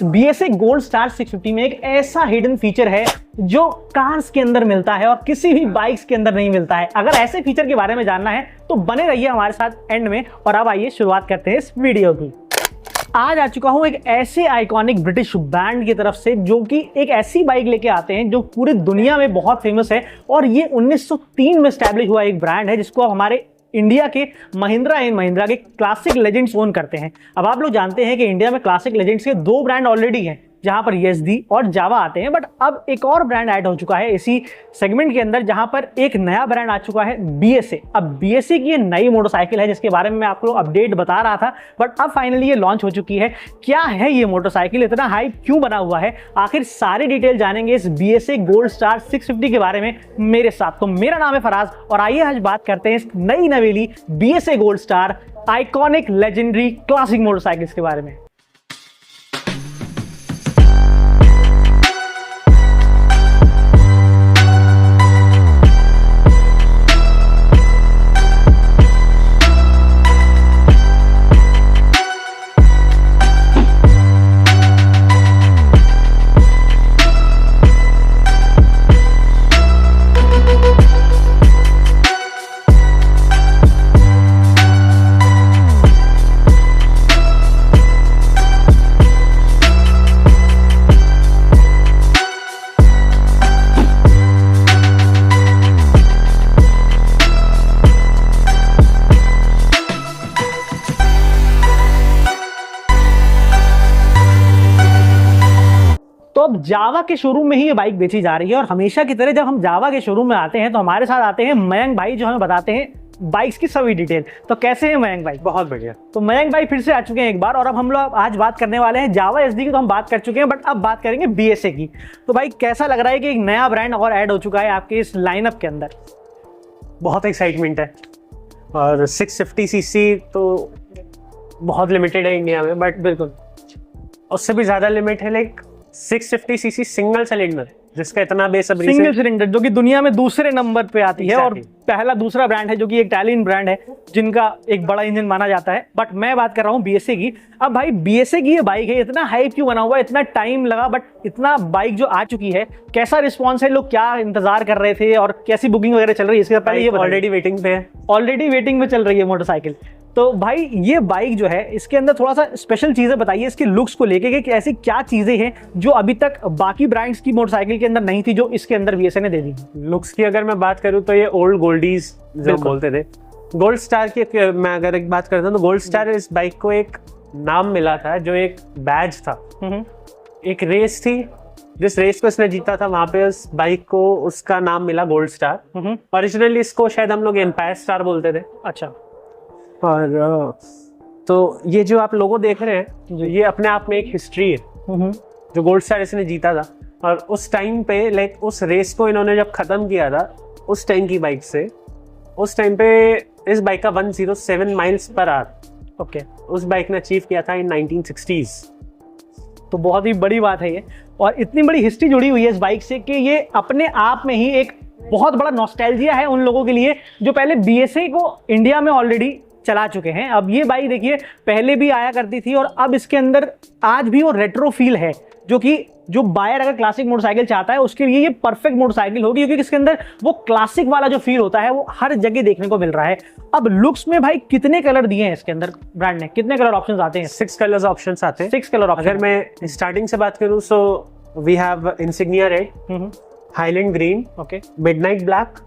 BSA gold star 650 में एक ऐसा हिडन फीचर है जो कार्स के अंदर मिलता है और किसी भी बाइक्स के अंदर नहीं मिलता है। अगर ऐसे फीचर के बारे में जानना है तो बने रहिए हमारे साथ एंड में। और अब आइए शुरुआत करते हैं इस वीडियो की। आज आ चुका हूं एक ऐसे आइकॉनिक ब्रिटिश ब्रांड की तरफ से जो कि एक ऐसी बाइक लेके आते हैं जो पूरी दुनिया में बहुत फेमस है। और ये 1903 में स्टैब्लिश हुआ एक ब्रांड है जिसको हमारे इंडिया के महिंद्रा एंड महिंद्रा के क्लासिक लेजेंड्स ओन करते हैं। अब आप लोग जानते हैं कि इंडिया में क्लासिक लेजेंड्स के दो ब्रांड ऑलरेडी हैं जहां पर YZD और जावा आते हैं, बट अब एक और ब्रांड ऐड हो चुका है इसी सेगमेंट के अंदर जहां पर एक नया ब्रांड आ चुका है BSA। अब BSA की ये नई मोटरसाइकिल है जिसके बारे में मैं आपको अपडेट बता रहा था, बट अब फाइनली ये लॉन्च हो चुकी है। क्या है ये मोटरसाइकिल, इतना हाइप क्यों बना हुआ है, आखिर सारी डिटेल जानेंगे इस BSA गोल्ड स्टार 650 के बारे में मेरे साथ। तो मेरा नाम है फराज और आइए आज बात करते हैं इस नई नवेली BSA gold star iconic legendary classic motorcycles के बारे में। तो अब जावा के शोरूम में ही ये बाइक बेची जा रही है और हमेशा की तरह जब हम जावा के शोरूम में आते हैं तो हमारे साथ आते हैं मयंक भाई जो हमें बताते हैं बाइक्स की सभी डिटेल। तो कैसे हैं मयंक भाई? बहुत बढ़िया। तो मयंक भाई फिर से आ चुके हैं एक बार और अब हम लोग आज बात करने वाले हैं जावा YZD की। तो हम बात कर चुके हैं, बट अब बात करेंगे BSA की। तो भाई कैसा लग रहा है कि एक नया ब्रांड और ऐड हो चुका है आपके इस लाइनअप के अंदर? बहुत एक्साइटमेंट है और 650cc तो बहुत लिमिटेड है इंडिया में, बट बिल्कुल उससे भी ज्यादा लिमिट है लाइक 650cc सिंगल सिलेंडर जिसका इतना बेसब्री सिंगल सिलेंडर जो कि दुनिया में दूसरे नंबर पे आती है और पहला दूसरा ब्रांड है जो कि एक इटालियन ब्रांड है जिनका एक बड़ा इंजन माना जाता है। बट मैं बात कर रहा हूँ BSA की। अब भाई BSA की ये बाइक है, इतना हाइप क्यों बना हुआ है, इतना टाइम लगा, बट इतना बाइक जो आ चुकी है, कैसा रिस्पॉन्स है, लोग क्या इंतजार कर रहे थे और कैसी बुकिंग वगैरह चल रही है इसके पहले ये ऑलरेडी वेटिंग पे है? ऑलरेडी वेटिंग में चल रही है मोटरसाइकिल। तो भाई ये बाइक जो है इसके अंदर थोड़ा सा स्पेशल चीजें बताइए इसके लुक्स को लेके कि ऐसी क्या चीजें हैं जो अभी तक बाकी ब्रांड्स की मोटरसाइकिल के अंदर नहीं थी जो इसके अंदर BSA ने दे दी। लुक्स की अगर मैं बात करूं तो ये ओल्ड गोल्डीज जो बोलते थे, गोल्ड स्टार की मैं अगर एक बात करता हूं तो गोल्ड स्टार इस बाइक को एक नाम मिला था जो एक बैज था। एक रेस थी जिस रेस को इसने जीता था, वहां पे उस बाइक को उसका नाम मिला गोल्ड स्टार। ओरिजिनली इसको शायद हम लोग एम्पायर स्टार बोलते थे। अच्छा। और तो ये जो आप लोगो देख रहे हैं ये अपने आप में एक हिस्ट्री है जो गोल्ड स्टार इसने जीता था। और उस टाइम पे लाइक उस रेस को इन्होंने जब खत्म किया था उस टाइम की बाइक से, उस टाइम पे इस बाइक का 107 माइल्स पर आवर ओके उस बाइक ने अचीव किया था इन 1960s। तो बहुत ही बड़ी बात है ये और इतनी बड़ी हिस्ट्री जुड़ी हुई है इस बाइक से कि ये अपने आप में ही एक बहुत बड़ा नॉस्टैल्जिया है उन लोगों के लिए जो पहले BSA को इंडिया में ऑलरेडी चला चुके हैं। अब ये बाइक देखिए पहले भी आया करती थी और अब इसके अंदर आज भी वो रेट्रो फील है जो कि जो बायर अगर क्लासिक मोटरसाइकिल चाहता है उसके लिए ये परफेक्ट मोटरसाइकिल होगी क्योंकि इसके अंदर वो क्लासिक वाला जो फील होता है वो हर जगह देखने को मिल रहा है। अब लुक्स में भाई कितने कलर दिए हैं इसके अंदर ब्रांड ने, कितने कलर ऑप्शंस आते हैं? 6 कलर्स ऑप्शंस आते हैं। 6 कलर ऑप्शन। अगर मैं स्टार्टिंग से बात करूं so we have insignia red, highland green, okay, midnight black,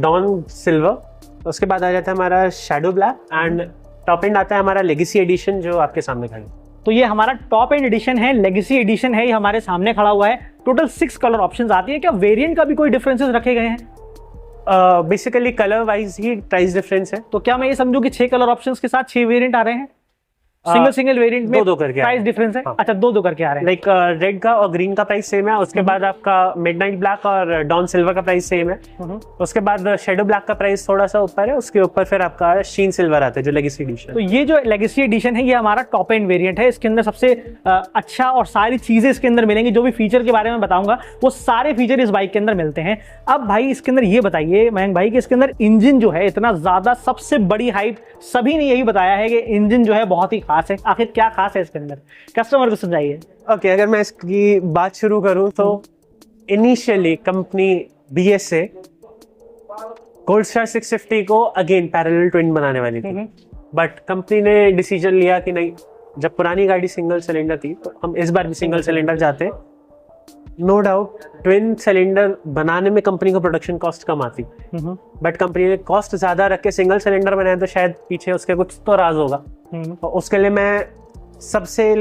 dawn silver, उसके बाद आ जाता है हमारा shadow black and top end आता है हमारा लेगेसी एडिशन जो आपके सामने खड़ा है। तो ये हमारा टॉप एंड एडिशन है, लेगेसी एडिशन है, ये हमारे सामने खड़ा हुआ है। टोटल 6 कलर ऑप्शंस आती है। क्या वेरिएंट का भी कोई डिफरेंसेस रखे गए हैं? बेसिकली कलर वाइज ही प्राइस डिफरेंस है। तो क्या मैं ये समझूं कि 6 कलर ऑप्शंस के साथ 6 वेरिएंट आ रहे हैं? सिंगल वेरिएंट में दो करके प्राइस डिफरेंस है। हाँ। अच्छा, दो करके आ रहे हैं। लाइक रेड का और ग्रीन का प्राइस सेम है, उसके बाद आपका मिडनाइट ब्लैक और डॉन सिल्वर का प्राइस सेम है, उसके बाद शेडो ब्लैक का प्राइस थोड़ा सा ऊपर है, उसके ऊपर फिर आपका शीन सिल्वर आता है जो लेगेसी एडिशन। तो ये जो लेगेसी एडिशन है ये हमारा टॉप एंड वेरिएंट है। इसके अंदर सबसे अच्छा और सारी चीजें इसके अंदर मिलेंगी, जो भी फीचर के बारे में बताऊंगा वो सारे फीचर इस बाइक के अंदर मिलते हैं। अब भाई इसके अंदर ये बताइए मयंक भाई कि इसके अंदर इंजन जो है इतना ज्यादा, सबसे बड़ी हाइप सभी ने यही बताया है कि इंजन जो है बहुत ही खास है, आखिर क्या खास है इसके अंदर, कस्टमर को समझाइए। ओके, अगर मैं इसकी बात शुरू करूं तो इनिशियली कंपनी BSA गोल्डस्टार 650 को अगेन पैरेलल ट्विन बनाने वाली थी, बट कंपनी ने डिसीजन लिया कि नहीं, जब पुरानी गाड़ी सिंगल सिलेंडर थी तो हम इस बार भी सिंगल सिलेंडर जाते। नो डाउट ट्विन सिलेंडर बनाने में कंपनी को प्रोडक्शन कॉस्ट कम आती, बट कंपनी ने कॉस्ट ज्यादा रख के सिंगल सिलेंडर बनाया, तो शायद पीछे उसके कुछ तो राज होगा। तो उसके लिए मैं सबसे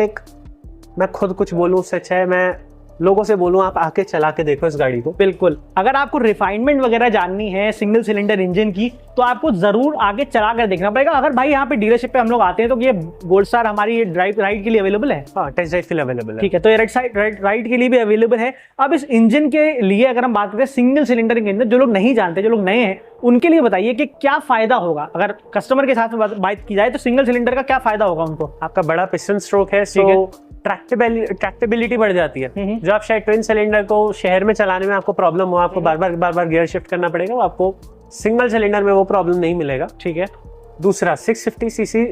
मैं खुद कुछ बोलूं उससे अच्छा है मैं लोगों से बोलूं आप आके चला के देखो इस गाड़ी को। बिल्कुल, अगर आपको रिफाइनमेंट वगैरह जाननी है सिंगल सिलेंडर इंजन की तो आपको जरूर आगे चला कर देखना पड़ेगा। अगर भाई यहाँ पे डीलरशिप पे हम लोग आते हैं तो ये गोल्डस्टार हमारी ये ड्राइव राइड के लिए अवेलेबल है। हाँ, टेस्ट ड्राइव के लिए अवेलेबल है। ठीक है, तो ये राइड के लिए भी अवेलेबल है। अब इस इंजन के लिए अगर हम बात करें सिंगल सिलेंडर के इंजन, जो लोग नहीं जानते, जो लोग नए हैं, उनके लिए बताइए कि क्या फायदा होगा। अगर कस्टमर के साथ में बात की जाए तो सिंगल सिलेंडर का क्या फायदा होगा उनको। आपका बड़ा पिस्टन स्ट्रोक है, सो ट्रैक्टेबिलिटी बढ़ जाती है। जो आप शायद ट्विन सिलेंडर को शहर में चलाने में आपको प्रॉब्लम हो, आपको बार बार गियर शिफ्ट करना पड़ेगा, वो आपको सिंगल सिलेंडर में वो प्रॉब्लम नहीं मिलेगा। ठीक है। दूसरा 650 सीसी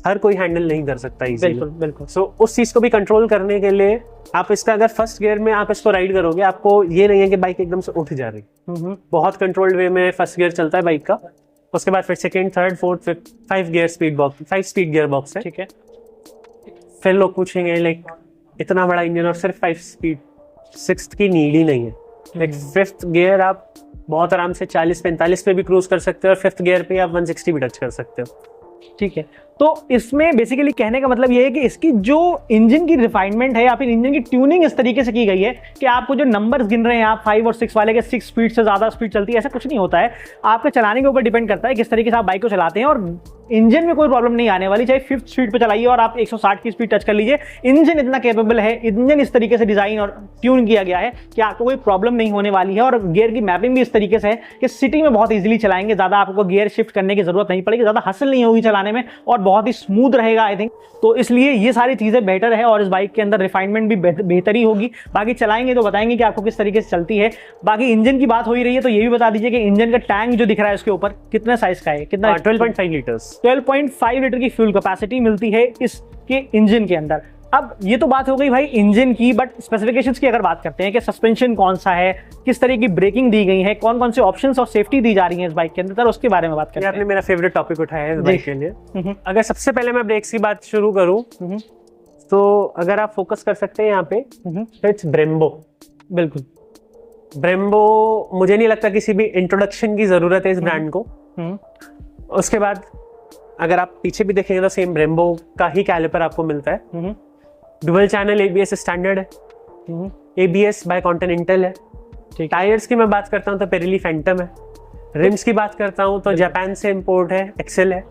हर कोई हैंडल नहीं कर सकता इजीली। बिल्कुल बिल्कुल। सो उस चीज को भी कंट्रोल करने के लिए आप इसका अगर फर्स्ट गियर में आप इसको राइड करोगे, आपको ये नहीं है कि बाइक एकदम से उठ जा रही। बहुत कंट्रोल्ड वे में फर्स्ट गियर चलता है बाइक का, उसके बाद फिर second, third, fourth, fifth, 5 speed gear box है। ठीक है। फिर लोग पूछेंगे लाइक इतना बड़ा इंजन और सिर्फ 5 स्पीड, 6th की नीड ही नहीं है। लाइक 5th गियर आप बहुत आराम से 40-45 पे भी क्रूज कर सकते हो और 5th गियर पे आप 160 भी टच कर सकते हो। ठीक है, तो इसमें बेसिकली कहने का मतलब ये है कि इसकी जो इंजन की रिफाइनमेंट है या फिर इंजन की ट्यूनिंग इस तरीके से की गई है कि आपको जो नंबर्स गिन रहे हैं आप 5 और 6 वाले के 6 स्पीड से ज़्यादा स्पीड चलती है, ऐसा कुछ नहीं होता है। आपके चलाने के ऊपर डिपेंड करता है किस तरीके से आप बाइक को चलाते हैं, और इंजन में कोई प्रॉब्लम नहीं आने वाली। चाहे 5th स्पीड पे चलाइए और आप 160 की स्पीड टच कर लीजिए, इंजन इतना कैपेबल है, इंजन इस तरीके से डिजाइन और ट्यून किया गया है कि आपको कोई प्रॉब्लम नहीं होने वाली है। और गियर की मैपिंग भी इस तरीके से है कि सिटी में बहुत इजीली चलाएंगे, ज़्यादा आपको गियर शिफ्ट करने की जरूरत नहीं पड़ेगी, ज़्यादा हसल नहीं होगी चलाने में और बहुत ही स्मूथ रहेगा आई थिंक। तो इसलिए ये सारी चीज़ें बेटर है और इस बाइक के अंदर रिफाइनमेंट भी बेहतरी होगी। बाकी चलाएंगे तो बताएंगे कि आपको किस तरीके से चलती है। बाकी इंजन की बात हो ही रही है तो ये भी बता दीजिए कि इंजन का टैंक जो दिख रहा है उसके ऊपर कितने साइज का है, कितना? 12.5 लीटर्स 12.5 लीटर की फ्यूल कैपेसिटी मिलती है इसके इंजन के अंदर। अब ये तो बात हो गई भाई इंजन की, बट स्पेसिफिकेशंस की अगर बात करते हैं कि सस्पेंशन कौन सा है, किस तरह की ब्रेकिंग दी गई है, कौन कौन से ऑप्शंस और सेफ्टी दी जा रही है इस बाइक के अंदर, तो उसके बारे में बात करते हैं। आपने मेरा फेवरेट टॉपिक उठाया है इस बाइक के लिए। अगर सबसे पहले मैं ब्रेक्स की बात शुरू करूं तो अगर आप फोकस कर सकते हैं यहाँ पे तो इट्स ब्रेम्बो। बिल्कुल, ब्रेम्बो मुझे नहीं लगता किसी भी इंट्रोडक्शन की जरूरत है इस ब्रांड को। उसके बाद अगर आप पीछे भी देखेंगे तो सेम ब्रेम्बो का ही कैलिपर आपको मिलता है। डुअल चैनल ABS स्टैंडर्ड है, ABS बाय कॉन्टिनेंटल है। टायर्स की मैं बात करता हूँ तो पिरेली फैंटम है। रिम्स की बात करता हूँ तो जापान से इंपोर्ट है, एक्सेल है।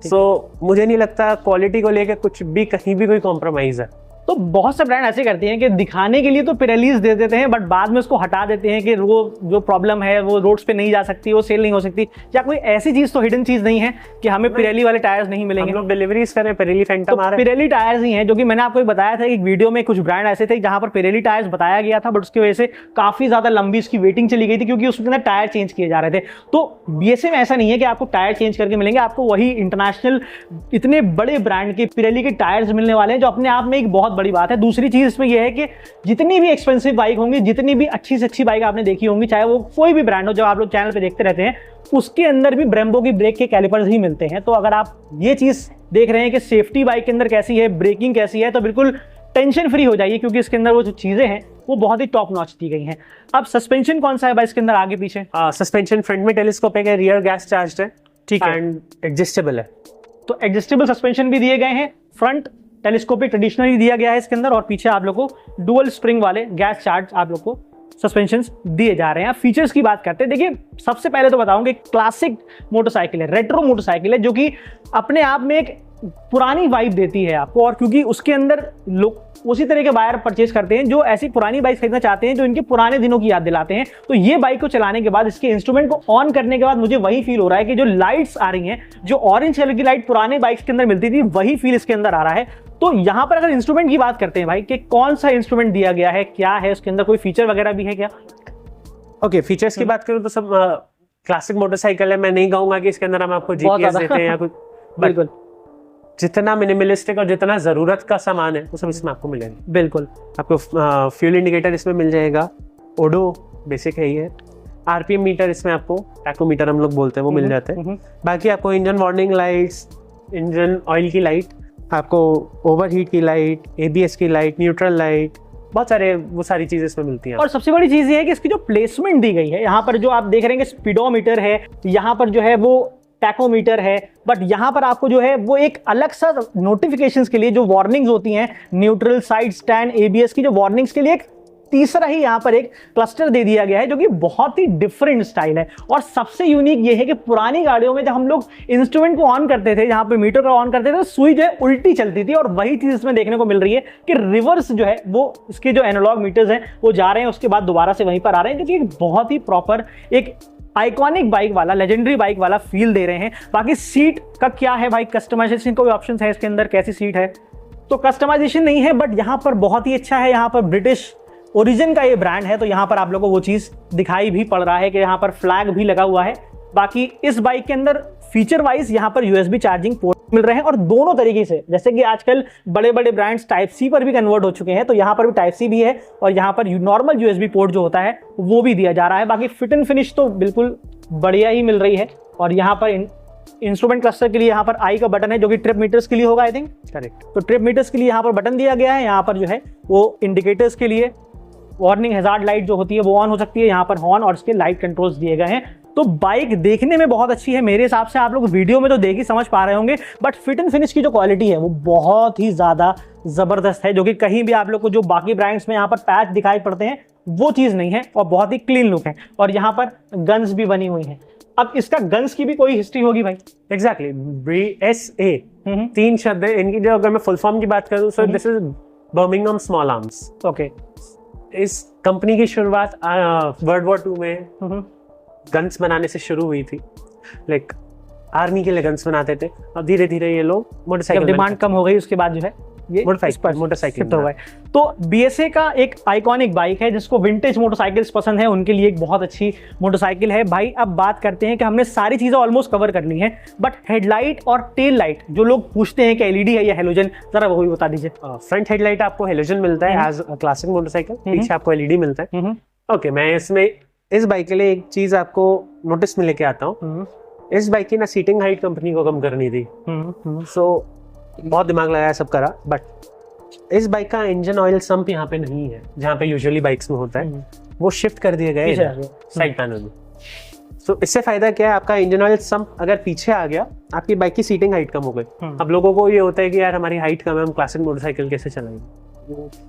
सो मुझे नहीं लगता क्वालिटी को लेकर कुछ भी कहीं भी कोई कॉम्प्रोमाइज है। तो बहुत से ब्रांड ऐसे करते हैं कि दिखाने के लिए तो पिरेलीज दे देते हैं बट बाद में उसको हटा देते हैं कि वो जो प्रॉब्लम है वो रोड्स पे नहीं जा सकती, वो सेल नहीं हो सकती, या कोई ऐसी चीज तो हिडन चीज नहीं है कि हमें पिरेली वाले टायर्स नहीं मिलेंगे। हम लोग डिलीवरीज कर रहे हैं, पिरेली फैंटम आ रहा है। पिरेली टायर्स ही हैं, जो कि मैंने आपको एक बताया था एक वीडियो में कुछ ब्रांड ऐसे थे जहां पर पिरेली टायर्स बताया गया था, बट उसकी वजह से काफी ज्यादा लंबी उसकी वेटिंग चली गई थी क्योंकि उसके अंदर टायर चेंज किए जा रहे थे। तो BSA में ऐसा नहीं है कि आपको टायर चेंज करके मिलेंगे, आपको वही इंटरनेशनल इतने बड़े ब्रांड के पिरेली के टायर्स मिलने वाले हैं, जो अपने आप में एक बहुत बड़ी बात है। दूसरी चीज इसमें यह है कि जितनी भी एक्सपेंसिव बाइक होंगी, जितनी भी अच्छी से अच्छी बाइक आपने देखी होंगी, चाहे वो कोई भी ब्रांड हो जो आप लोग चैनल पे देखते रहते हैं, उसके अंदर भी ब्रेम्बो की ब्रेक के कैलिपर्स ही मिलते हैं। तो अगर आप ये चीज देख रहे हैं कि सेफ्टी बाइक के अंदर कैसी है, ब्रेकिंग कैसी है, तो बिल्कुल टेंशन फ्री हो जाइए क्योंकि इसके अंदर वो जो चीजें हैं वो बहुत ही टॉप नॉच दी गई हैं। अब सस्पेंशन कौन सा है भाई इसके अंदर, आगे पीछे? सस्पेंशन फ्रंट में टेलीस्कोपिक है, रियर गैस चार्ज्ड है, ठीक है, एंड एडजस्टेबल है। तो एडजस्टेबल सस्पेंशन भी दिए गए हैं, फ्रंट टेलीस्कोपिक ट्रेडिशनली दिया गया है इसके अंदर, और पीछे आप लोग को डुअल स्प्रिंग वाले गैस चार्ज आप लोग को सस्पेंशंस दिए जा रहे हैं। फीचर्स की बात करते हैं, देखिए सबसे पहले तो बताऊंगा क्लासिक मोटरसाइकिल है, रेट्रो मोटरसाइकिल है, जो कि अपने आप में एक पुरानी वाइब देती है आपको, और क्योंकि उसके अंदर लोग उसी तरह के बायर परचेज करते हैं जो ऐसी पुरानी बाइक खरीदना चाहते हैं जो इनके पुराने दिनों की याद दिलाते हैं। तो ये बाइक को चलाने के बाद, इसके इंस्ट्रूमेंट को ऑन करने के बाद मुझे वही फील हो रहा है कि जो लाइट्स आ रही हैं, जो ऑरेंज कलर की लाइट पुराने बाइक्स के अंदर मिलती थी, वही फील इसके अंदर आ रहा है। तो यहाँ पर अगर इंस्ट्रूमेंट की बात करते हैं भाई कि कौन सा इंस्ट्रूमेंट दिया गया है, क्या है उसके अंदर, कोई फीचर वगैरह भी है क्या? ओके, फीचर्स की बात करूं तो सब क्लासिक मोटरसाइकिल है। मैं नहीं कहूंगा कि इसके अंदर हम आपको GPS देते हैं या कुछ, बिल्कुल जितना मिनिमलिस्टिक और जितना जरूरत का सामान है वो सब इसमें आपको मिलेगा। बिल्कुल। आपको फ्यूल इंडिकेटर इसमें मिल जाएगा, ओडो बेसिक है ये, आरपीएम मीटर इसमें आपको, टैकोमीटर हम लोग बोलते हैं, वो मिल जाते हैं। बाकी आपको engine warning lights, engine oil की लाइट, आपको ओवरहीट की लाइट, एबीएस की लाइट, न्यूट्रल लाइट, बहुत सारे वो सारी चीजें इसमें मिलती हैं। और सबसे बड़ी चीज ये है कि इसकी जो प्लेसमेंट दी गई है, यहाँ पर जो आप देख रहे हैं स्पीडोमीटर है, यहाँ पर जो है वो टैकोमीटर है, बट यहाँ पर आपको जो है वो एक अलग सा नोटिफिकेशंस के लिए जो वार्निंग्स होती हैं, न्यूट्रल, साइड स्टैंड, एबीएस की जो वार्निंग्स के लिए एक तीसरा ही यहाँ पर एक क्लस्टर दे दिया गया है, जो कि बहुत ही डिफरेंट स्टाइल है। और सबसे यूनिक ये है कि पुरानी गाड़ियों में जब हम लोग इंस्ट्रूमेंट को ऑन करते थे, जहाँ पे मीटर को ऑन करते थे, तो सुई जो है उल्टी चलती थी, और वही चीज इसमें देखने को मिल रही है कि रिवर्स जो है वो इसके जो एनालॉग मीटर्स हैं वो जा रहे हैं, उसके बाद दोबारा से वहीं पर आ रहे हैं, क्योंकि एक बहुत ही प्रॉपर एक आइकॉनिक बाइक वाला, लेजेंडरी बाइक वाला फील दे रहे हैं। बाकी सीट का क्या है भाई, कस्टमाइजेशन का भी ऑप्शन है इसके अंदर, कैसी सीट है तो कस्टमाइजेशन नहीं है, बट यहाँ पर बहुत ही अच्छा है। यहाँ पर ब्रिटिश ओरिजिन का ये ब्रांड है, तो यहाँ पर आप लोगों को वो चीज़ दिखाई भी पड़ रहा है कि यहाँ पर फ्लैग भी लगा हुआ है। बाकी इस बाइक के अंदर फीचर वाइज यहाँ पर यूएसबी चार्जिंग पोर्ट मिल रहे हैं, और दोनों तरीके से, जैसे कि आजकल बड़े बड़े ब्रांड्स टाइप सी पर भी कन्वर्ट हो चुके हैं, तो यहाँ पर भी टाइप सी भी है, और यहाँ पर नॉर्मल यूएसबी पोर्ट जो होता है वो भी दिया जा रहा है। बाकी फिट एंड फिनिश तो बिल्कुल बढ़िया ही मिल रही है। और यहाँ पर इंस्ट्रूमेंट क्लस्टर के लिए यहाँ पर आई का बटन है, जो कि ट्रिप मीटर्स के लिए होगा, आई थिंक करेक्ट। तो ट्रिप मीटर्स के लिए यहाँ पर बटन दिया गया है। यहाँ पर जो है वो इंडिकेटर्स के लिए वार्निंग हैजार्ड लाइट जो होती है वो ऑन हो सकती है, यहाँ पर हॉर्न और इसके लाइट कंट्रोल्स दिए गए हैं। तो बाइक देखने में बहुत अच्छी है मेरे हिसाब से, आप लोग वीडियो में तो देख ही समझ पा रहे होंगे, बट फिट एंड फिनिश की जो क्वालिटी है वो बहुत ही ज़्यादा ज़बरदस्त है, जो कि कहीं भी आप लोग को जो बाकी ब्रांड्स में यहाँ पर पैच दिखाई पड़ते हैं वो चीज़ नहीं है, और बहुत ही क्लीन लुक है। और यहाँ पर गन्स भी बनी हुई हैं। अब इसका गन्स की भी कोई हिस्ट्री होगी भाई? एग्जैक्टली, BSA 3 शब्द है इनकी। जो अगर मैं फुल फॉर्म की बात करूँ, so this is Birmingham small arms. Okay. इस कंपनी की शुरुआत वर्ल्ड वॉर 2 में गन्स बनाने से शुरू हुई थी। लाइक आर्मी के लिए गन्स बनाते थे, और धीरे धीरे ये लोग मोटरसाइकिल, डिमांड कम हो गई उसके बाद जो है ये मोटरसाइकिल हो गए। तो BSA का एक आइकॉनिक बाइक है, जिसको विंटेज मोटरसाइकिल्स पसंद है उनके लिए एक बहुत अच्छी मोटरसाइकिल है भाई। अब बात करते हैं कि हमने सारी चीजें ऑलमोस्ट कवर कर ली हैं, बट हेडलाइट और टेल लाइट जो लोग पूछते हैं कि LED है या हेलोजन, जरा वो भी बता दीजिए। फ्रंट हेडलाइट आपको हेलोजन मिलता है एज अ क्लासिक मोटरसाइकिल, पीछे आपको LED मिलता है। ओके, मैं इसमें इस बाइक के लिए एक चीज आपको नोटिस में लेके आता हूँ। इस बाइक की ना सीटिंग हाइट कंपनी को कम करनी थी, सो बहुत दिमाग लगाया, सब करा, बट इस बाइक का इंजन ऑयल सम्प यहाँ पे नहीं है, जहाँ पे यूजुअली बाइक्स में होता है, वो शिफ्ट कर दिए गए साइड पैनल में। सो इससे फायदा क्या है, आपका इंजन ऑयल सम्प अगर पीछे आ गया, आपकी बाइक की सीटिंग हाइट कम हो गई। अब लोगों को ये होता है कि यार हमारी हाइट कम है, हम क्लासिक मोटरसाइकिल कैसे चलाएंगे,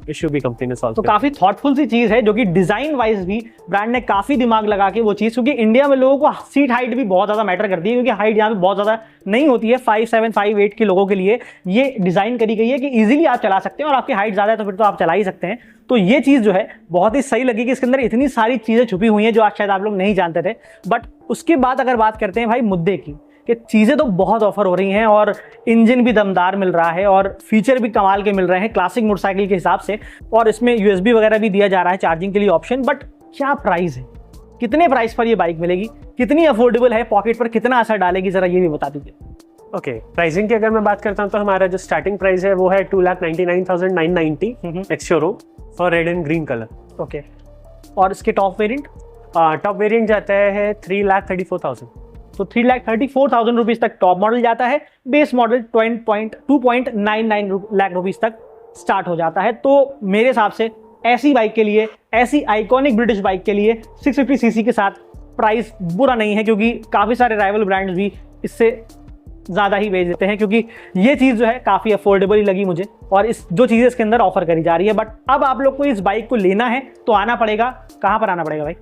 इश्यू भी कंपनी ने सॉल्व तो काफी थॉटफुल सी चीज है, जो कि डिजाइन वाइज भी ब्रांड ने काफी दिमाग लगा के वो चीज, क्योंकि इंडिया में लोगों को सीट हाइट भी बहुत ज्यादा मैटर करती है, क्योंकि हाइट यहाँ पे बहुत ज्यादा नहीं होती है। 5'7", 5'8" के लोगों के लिए ये डिजाइन करी गई है कि इजीली आप चला सकते हैं, और आपकी हाइट ज्यादा है तो फिर तो आप चला ही सकते हैं। तो ये चीज जो है बहुत ही सही लगी कि इसके अंदर इतनी सारी चीजें छुपी हुई हैं जो आज शायद आप लोग नहीं जानते थे। बट उसके बाद अगर बात करते हैं भाई मुद्दे की, कि चीज़ें तो बहुत ऑफर हो रही हैं, और इंजन भी दमदार मिल रहा है, और फीचर भी कमाल के मिल रहे हैं क्लासिक मोटरसाइकिल के हिसाब से, और इसमें USB वगैरह भी दिया जा रहा है चार्जिंग के लिए ऑप्शन। बट क्या प्राइस है, कितने प्राइस पर ये बाइक मिलेगी, कितनी अफोर्डेबल है, पॉकेट पर कितना असर डालेगी, जरा ये भी बता दीजिए। ओके, प्राइसिंग की अगर मैं बात करता हूँ तो हमारा जो स्टार्टिंग प्राइस है वो है 2,99,990 ex showroom for red and green colour. Okay, और इसके टॉप वेरिएंट? टॉप वेरिएंट जाता है 3,34,000। तो 3,34,000 रुपीज तक टॉप मॉडल जाता है। बेस मॉडल 2.99 लाख रुपीज तक स्टार्ट हो जाता है। तो मेरे हिसाब से ऐसी बाइक के लिए, ऐसी आइकॉनिक ब्रिटिश बाइक के लिए 650cc के साथ प्राइस बुरा नहीं है, क्योंकि काफ़ी सारे राइवल ब्रांड्स भी इससे ज़्यादा ही बेच देते हैं, क्योंकि ये चीज़ जो है काफ़ी अफोर्डेबल ही लगी मुझे, और इस जो चीज़ें इसके अंदर ऑफर करी जा रही है। बट अब आप लोग को इस बाइक को लेना है तो आना पड़ेगा, कहाँ पर आना पड़ेगा भाई?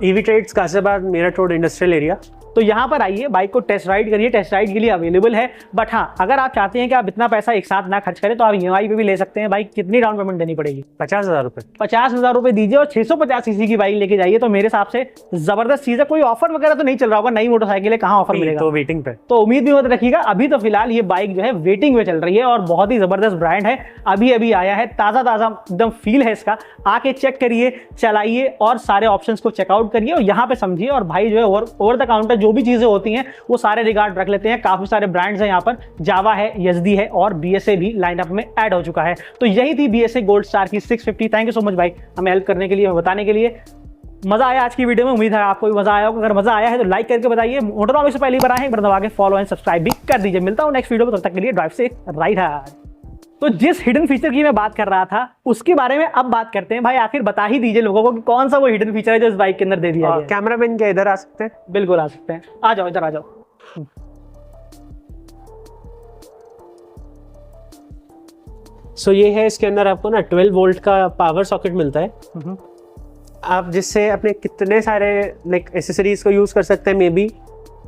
EV trades Ghaziabad Meerut road industrial area. तो यहाँ पर आइए, बाइक को टेस्ट राइड करिए, टेस्ट राइड के लिए अवेलेबल है। बट हाँ, अगर आप चाहते हैं कि आप इतना पैसा एक साथ ना खर्च करें तो आप EMI पे भी ले सकते हैं। बाइक कितनी डाउन पेमेंट देनी पड़ेगी? 50,000 रुपये। 50,000 रुपये दीजिए और 650cc की बाइक लेके जाइए। तो मेरे हिसाब से जबरदस्त चीज़ है। कोई ऑफर वगैरह तो नहीं चल रहा होगा, नई मोटरसाइकिल है, कहाँ ऑफर मिलेगा? तो वेटिंग पे, तो उम्मीद भी मत रखिएगा। अभी तो फिलहाल ये बाइक जो है वेटिंग में चल रही है, और बहुत ही जबरदस्त ब्रांड है, अभी अभी आया है, ताज़ा ताज़ा एकदम फील है इसका। आके चेक करिए, चलाइए और सारे ऑप्शंस को चेकआउट करिए, और यहाँ पे समझिए। और भाई जो है ओवर द काउंटर जो भी चीज़ें होती हैं वो सारे रिगार्ड रख लेते हैं। काफ़ी सारे ब्रांड्स हैं यहाँ पर, जावा है, एचडी है और BSA भी लाइनअप में ऐड हो चुका है। तो यही थी BSA गोल्ड स्टार की 650। थैंक यू सो मच भाई हमें हेल्प करने के लिए, बताने के लिए। मजा आया आज की वीडियो में, उम्मीद है आपको भी मजा आया होगा। अगर मजा आया है तो लाइक करके बताइए, मोटर से पहली बार आए एक बार दबा के फॉलो एंड सब्सक्राइब भी कर दीजिए। मिलता हूँ नेक्स्ट वीडियो में, तब तक के लिए ड्राइव से राइट हार्ड। तो जिस हिडन फीचर की मैं बात कर रहा था उसके बारे में अब बात करते हैं। भाई आखिर बता ही दीजिए लोगों को कि कौन सा वो हिडन फीचर है जो इस बाइक के अंदर दे दिया गया है। कैमरामैन क्या इधर आ सकते हैं? बिल्कुल आ सकते हैं, आ जाओ इधर आ जाओ। सो ये है, इसके अंदर आपको ना 12 वोल्ट का पावर सॉकेट मिलता है, आप जिससे अपने कितने सारे लाइक एसेसरीज को यूज कर सकते हैं। मे बी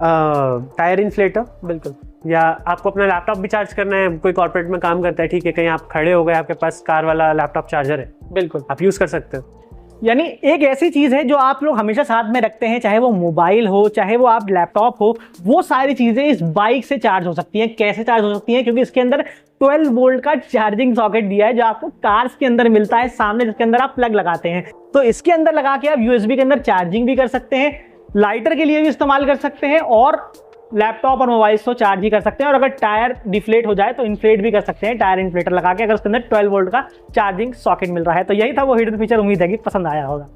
टायर इन्फ्लेटर, बिल्कुल, या आपको अपना लैपटॉप भी चार्ज करना है, कोई कॉर्पोरेट में काम करता है, ठीक है, कहीं आप खड़े हो गए, आपके पास कार वाला लैपटॉप चार्जर है, बिल्कुल आप यूज कर सकते हो। यानी एक ऐसी चीज है जो आप लोग हमेशा साथ में रखते हैं, चाहे वो मोबाइल हो, चाहे वो आप लैपटॉप हो, वो सारी चीजें इस बाइक से चार्ज हो सकती हैं। कैसे चार्ज हो सकती हैं? क्योंकि इसके अंदर 12 वोल्ट का चार्जिंग सॉकेट दिया है जो आपको कार्स के अंदर मिलता है सामने, जिसके अंदर आप प्लग लगाते हैं। तो इसके अंदर लगा के आप USB के अंदर चार्जिंग भी कर सकते हैं, लाइटर के लिए भी इस्तेमाल कर सकते हैं और लैपटॉप और मोबाइल को चार्ज ही कर सकते हैं। और अगर टायर डिफ्लेट हो जाए तो इन्फ्लेट भी कर सकते हैं टायर इन्फ्लेटर लगा के, अगर उसके अंदर 12 वोल्ट का चार्जिंग सॉकेट मिल रहा है। तो यही था वो हिडन फीचर, उम्मीद है कि पसंद आया होगा।